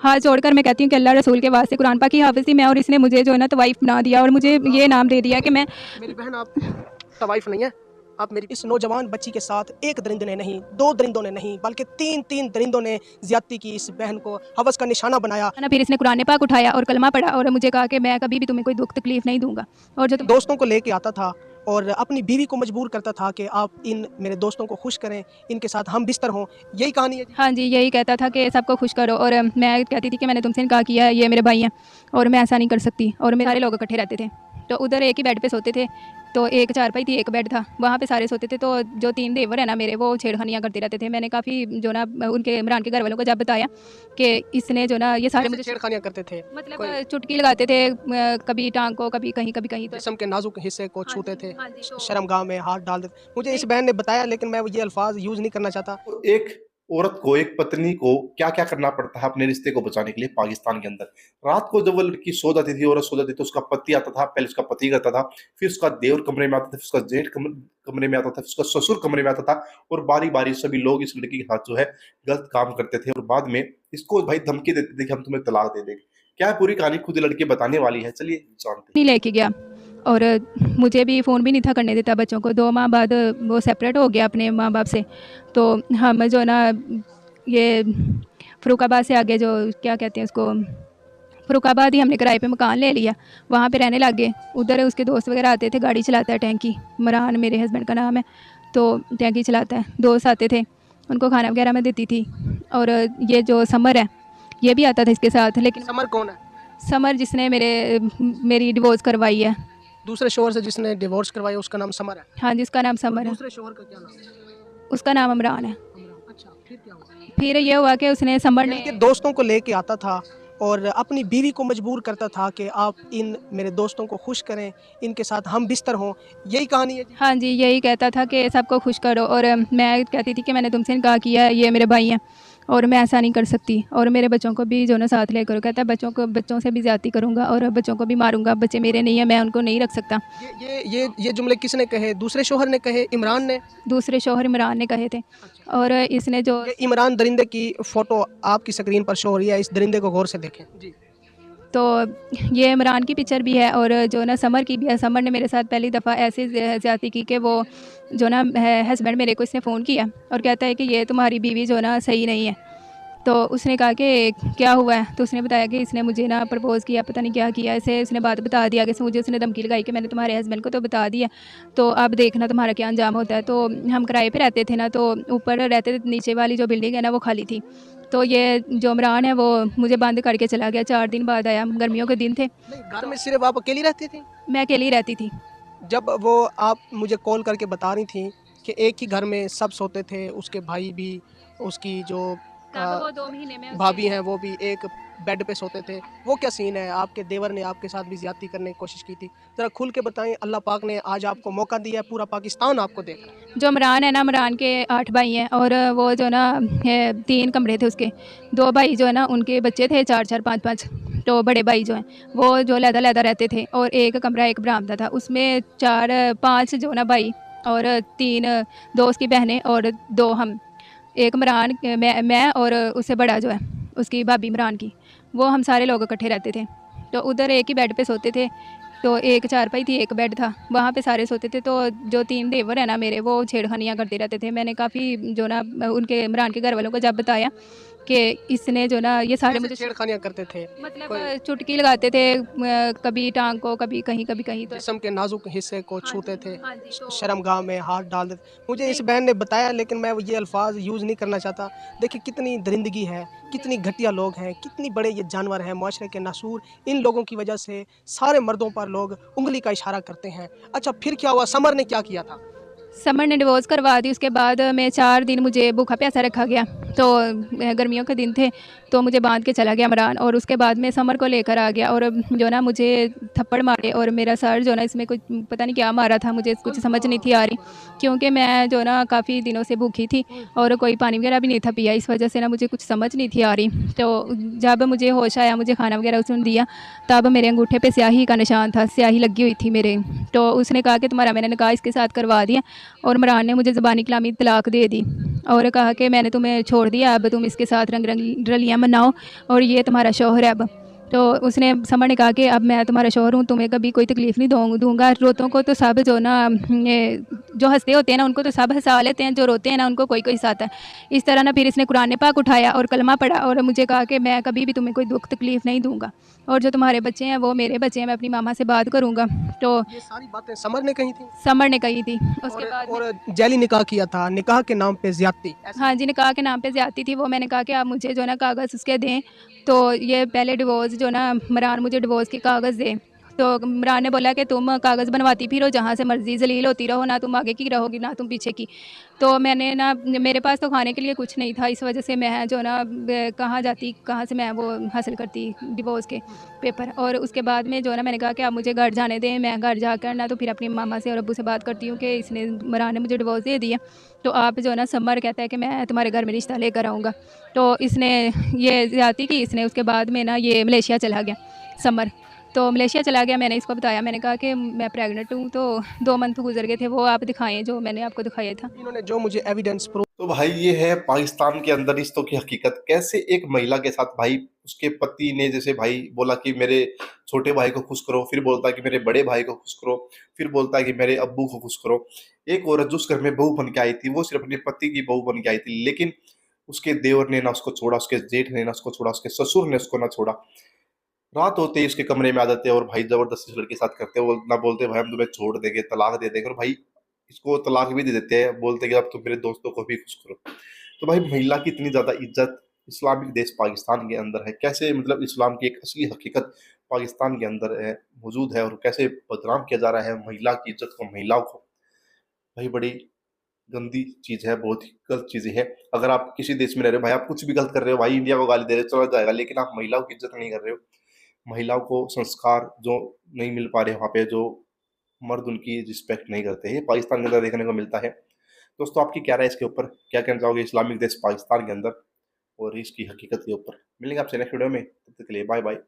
हाथ जोड़कर मैं कहती हूँ कि अल्लाह रसूल के वास्ते कुरान पाक की हाफिज़ थी मैं, और इसने मुझे जो है ना तवाइफ बना दिया और मुझे ये नाम दे दिया कि मैं मेरी बहन आप तवाइफ नहीं है, आप मेरी इस नौजवान बच्ची के साथ एक दरिंदे ने नहीं, दो दरिंदों ने नहीं, बल्कि तीन तीन दरिंदों ने ज्यादती की, इस बहन को हवस का निशाना बनाया। ना फिर इसने कुरान पाक उठाया और कलमा पढ़ा और मुझे कहा कि मैं कभी भी तुम्हें कोई दुख तकलीफ नहीं दूंगा, और जो दोस्तों को लेके आता था और अपनी बीवी को मजबूर करता था कि आप इन मेरे दोस्तों को खुश करें, इनके साथ हम बिस्तर हों, यही कहानी है। हाँ जी, यही कहता था कि सबको खुश करो, और मैं कहती थी कि मैंने तुमसे इनकार किया है, ये मेरे भाई हैं और मैं ऐसा नहीं कर सकती, और मेरे सारे लोग इकट्ठे रहते थे तो उधर एक ही बेड पे सोते थे, तो एक चारपाई थी एक बेड था, वहाँ पे सारे सोते थे। तो जो 3 देवर है ना मेरे, वो छेड़खानियाँ करते रहते थे। मैंने काफ़ी जो ना उनके इमरान के घर वालों को जब बताया कि इसने जो ना ये सारे मुझे छेड़खानियां करते थे, मतलब चुटकी लगाते थे, कभी टांग को कभी कहीं कभी कहीं, तो जिस्म के नाजुक हिस्से को छूते थे, हाँ जी, तो शर्मगाह में हाथ डाल देते। मुझे इस बहन ने बताया, लेकिन मैं ये अल्फाज यूज नहीं करना चाहता। एक औरत को, एक पत्नी को क्या क्या करना पड़ता है अपने रिश्ते को बचाने के लिए पाकिस्तान के अंदर। रात को जब वो लड़की सो जाती थी, औरत सो जाती थी, तो उसका पति आता था, पहले उसका पति करता था, फिर उसका देवर कमरे में आता था, फिर उसका जेठ कमरे में आता था, फिर उसका ससुर कमरे में आता था, और बारी बारी सभी लोग इस लड़की के साथ जो है गलत काम करते थे, और बाद में इसको भाई धमकी देते थे कि हम तुम्हें तलाक दे देंगे। क्या है पूरी कहानी खुद लड़की बताने वाली है, चलिए जानते हैं। नहीं लेके गया, और मुझे भी फ़ोन भी नहीं था करने देता बच्चों को। 2 माह बाद वो सेपरेट हो गया अपने माँ बाप से, तो हम जो ना ये फ़रुखाबाद से आगे जो क्या कहते हैं उसको, फ़रुखाबाद ही हमने किराए पे मकान ले लिया, वहाँ पे रहने लग गए। उधर उसके दोस्त वगैरह आते थे, गाड़ी चलाता है टैंकी, मरान मेरे हस्बैंड का नाम है, तो टैंकी चलाता है। दोस्त आते थे, उनको खाना वगैरह मैं देती थी। और ये जो समर है ये भी आता था इसके साथ। लेकिन समर कौन है? समर जिसने मेरी डिवोर्स करवाई है, दूसरे शोहर से जिसने डिवोर्स करवाया, उसका नाम समर है। हाँ जिसका नाम समर है, दूसरे शोहर का क्या नाम है? उसका नाम इमरान है। अच्छा, फिर क्या हुआ? फिर ये हुआ कि उसने समर ने इनके दोस्तों को लेके आता था और अपनी बीवी को मजबूर करता था कि आप इन मेरे दोस्तों को खुश करें, इनके साथ हम बिस्तर हों, यही कहानी है। हाँ जी, यही कहता था कि सबको खुश करो, और मैं कहती थी कि मैंने तुमसे इनकार किया है, ये मेरे भाई हैं और मैं ऐसा नहीं कर सकती, और मेरे बच्चों को भी जो ना साथ ले करो। कहता है बच्चों से भी ज़्यादती करूँगा और बच्चों को भी मारूंगा, बच्चे मेरे नहीं है, मैं उनको नहीं रख सकता। ये जुमले किसने कहे? दूसरे शोहर ने कहे, इमरान ने? दूसरे शोहर इमरान ने कहे थे। और इसने जो ये इमरान दरिंदे की फ़ोटो आपकी स्क्रीन पर शो हो रही है, इस दरिंदे को गौर से देखें जी। तो ये इमरान की पिक्चर भी है और जो ना समर की भी है। समर ने मेरे साथ पहली दफ़ा ऐसे ज़्यादती की कि वो जो ना हस्बैंड मेरे को इसने फ़ोन किया और कहता है कि ये तुम्हारी बीवी जो ना सही नहीं है। तो उसने कहा कि क्या हुआ है, तो उसने बताया कि इसने मुझे ना प्रपोज़ किया, पता नहीं क्या किया, ऐसे उसने बात बता दिया कि मुझे उसने धमकी लगाई कि मैंने तुम्हारे हस्बैंड को तो बता दिया, तो अब देखना तुम्हारा क्या अंजाम होता है। तो हम किराए पे रहते थे ना, तो ऊपर रहते थे, नीचे वाली जो बिल्डिंग है ना वो खाली थी। तो ये जो इमरान है वो मुझे बंद करके चला गया, 4 दिन बाद आया, गर्मियों के दिन थे। घर में सिर्फ आप अकेली रहती थी? मैं अकेली रहती थी। जब वो आप मुझे कॉल करके बता रही थी कि एक ही घर में सब सोते थे, उसके भाई भी, उसकी जो वो 2 महीने में भाभी हैं वो भी एक बेड पे सोते थे, वो क्या सीन है? आपके देवर ने आपके साथ भी ज्यादती करने की कोशिश की थी, ज़रा खुल के बताएं। अल्लाह पाक ने आज आपको मौका दिया है, पूरा पाकिस्तान आपको देख रहा है। जो इमरान है ना, इमरान के 8 भाई हैं, और वो जो ना 3 कमरे थे उसके, 2 भाई जो है ना उनके बच्चे थे 4-4 5-5, तो बड़े भाई जो हैं वो जो अलग-अलग रहते थे, और एक कमरा एक बरामदा था, उसमें 4-5 जो ना भाई और 3 2 उसकी बहनें और 2 हम, एक इमरान मैं और उससे बड़ा जो है उसकी भाभी इमरान की, वो हम सारे लोग इकट्ठे रहते थे। तो उधर एक ही बेड पे सोते थे, तो एक चारपाई थी एक बेड था, वहाँ पे सारे सोते थे। तो जो 3 देवर है ना मेरे, वो छेड़खानियाँ करते रहते थे। मैंने काफ़ी जो ना उनके इमरान के घर वालों को जब बताया कि इसने जो ना ये सारे मुझे छेड़खानियां करते थे, मतलब चुटकी लगाते थे, कभी टांग को कभी कहीं तो जिस्म के नाजुक हिस्से को छूते थे, हाँ जी, तो शर्मगाह में हाथ डाल देते। मुझे इस बहन ने बताया, लेकिन मैं ये अल्फाज यूज़ नहीं करना चाहता। देखिए कितनी दरिंदगी है, कितनी घटिया लोग हैं, कितनी बड़े ये जानवर हैं, माशरे के नासूर। इन लोगों की वजह से सारे मर्दों पर लोग उंगली का इशारा करते हैं। अच्छा, फिर क्या हुआ? समर ने क्या किया था? समर ने डिवोर्स करवा दी। उसके बाद मैं 4 दिन मुझे भूखा प्यासा रखा गया, तो गर्मियों के दिन थे, तो मुझे बांध के चला गया इमरान, और उसके बाद मैं समर को लेकर आ गया, और जो ना मुझे थप्पड़ मारे, और मेरा सर जो ना इसमें कुछ पता नहीं क्या मारा था, मुझे कुछ समझ नहीं थी आ रही, क्योंकि मैं जो ना काफ़ी दिनों से भूखी थी और कोई पानी वगैरह भी नहीं था पिया, इस वजह से ना मुझे कुछ समझ नहीं थी आ रही। तो जब मुझे होश आया, मुझे खाना वगैरह उसने दिया, तब मेरे अंगूठे पे स्याही का निशान था, स्याही लगी हुई थी मेरे। तो उसने कहा कि तुम्हारा मैंने निकाह इसके साथ करवा दिया, और इमरान ने मुझे ज़बानी कलामी तलाक दे दी। और कहा कि मैंने तुम्हें छोड़ दिया, अब तुम इसके साथ रंग रंग रलियाँ मनाओ और ये तुम्हारा शौहर है अब। तो उसने समर ने कहा कि अब मैं तुम्हारा शौहर हूँ, तुम्हें कभी कोई तकलीफ़ नहीं दूंगा। रोतों को तो सब जो ना ये जो हंसते होते हैं ना उनको तो सब हंसा लेते हैं, जो रोते हैं ना उनको कोई कोई हंसाता है। इस तरह ना फिर इसने कुरान पाक उठाया और कलमा पढ़ा और मुझे कहा कि मैं कभी भी तुम्हें कोई दुख तकलीफ़ नहीं दूंगा, और जो तुम्हारे बच्चे हैं वो मेरे बच्चे हैं, मैं अपनी मामा से बात करूँगा। तो ये सारी बातें समर ने कही थी। समर ने कही थी। उसके बाद और जैली निकाह किया था, निकाह के नाम पे ज्यादती। हाँ जी, निकाह के नाम पे ज़्यादती थी। वो मैंने कहा कि आप मुझे जो है ना कागज़ उसके दें। तो ये पहले डिवोर्स जो ना इमरान मुझे डिवोर्स के कागज़ दे। तो इमरान ने बोला कि तुम कागज़ बनवाती फिरो जहाँ से मर्ज़ी, ज़लील होती रहो, ना तुम आगे की रहोगी ना तुम पीछे की। तो मैंने ना, मेरे पास तो खाने के लिए कुछ नहीं था, इस वजह से मैं जो ना कहाँ जाती, कहाँ से मैं वो हासिल करती डिवोर्स के पेपर। और उसके बाद में जो है ना मैंने कहा कि आप मुझे घर जाने दें, मैं घर जाकर ना तो फिर अपनी मामा से और अब्बू से बात करती हूँ कि इसने इमरान ने मुझे डिवोर्स दे दिया। तो आप जो है ना समर कहता है कि मैं तुम्हारे घर में रिश्ता लेकर आऊँगा। तो इसने ये ज़्यादती की इसने। उसके बाद में ना ये मलेशिया चला गया समर। तो मलेशिया चला गया, मैंने इसको बताया, मैंने कहा कि मैं प्रेग्नेंट हूँ। तो 2 मंथ गुजर गए थे, वो आप दिखाएँ जो मैंने आपको दिखाया था। इन्होंने जो मुझे एविडेंस प्रूफ। तो भाई ये है पाकिस्तान के अंदर रिश्तों की हकीकत। कैसे एक महिला के साथ भाई उसके पति ने जैसे भाई बोला कि मेरे छोटे भाई को खुश करो, फिर बोलता है कि मेरे बड़े भाई को खुश करो, फिर बोलता है कि मेरे अब्बू को खुश करो। एक औरत जो उस घर में बहू बन के आई थी वो सिर्फ अपने पति की बहू बन के आई थी, लेकिन उसके देवर ने ना उसको छोड़ा, उसके जेठ ने ना उसको छोड़ा, उसके ससुर ने उसको ना छोड़ा। रात होते ही उसके कमरे में आ जाते हैं और भाई जबरदस्ती उस लड़के के साथ करते हैं। वो ना बोलते भाई हम तुम्हें छोड़ देंगे, तलाक दे देंगे, और भाई इसको तलाक भी दे देते हैं, बोलते हैं कि अब तुम मेरे दोस्तों को भी खुश करो। तो भाई महिला की इतनी ज़्यादा इज्जत इस्लामिक देश पाकिस्तान के अंदर है। कैसे मतलब इस्लाम की एक असली हकीकत पाकिस्तान के अंदर है, मौजूद है, और कैसे बदनाम किया जा रहा है महिला की इज्जत को, महिलाओं को। भाई बड़ी गंदी चीज़ है, बहुत ही गलत चीज़ें हैं। अगर आप किसी देश में रह रहे हो भाई, आप कुछ भी गलत कर रहे हो भाई, इंडिया को गाली दे रहे हो चला जाएगा, लेकिन आप महिलाओं की इज्जत नहीं कर रहे हो। महिलाओं को संस्कार जो नहीं मिल पा रहे वहाँ पे, जो मर्द उनकी रिस्पेक्ट नहीं करते, ये पाकिस्तान के अंदर देखने को मिलता है। दोस्तों आपकी क्या राय है इसके ऊपर? क्या कहना चाहोगे इस्लामिक देश पाकिस्तान के अंदर और इसकी हकीकत के ऊपर? मिलेंगे आपसे नेक्स्ट वीडियो में, तब तक के लिए बाय बाय।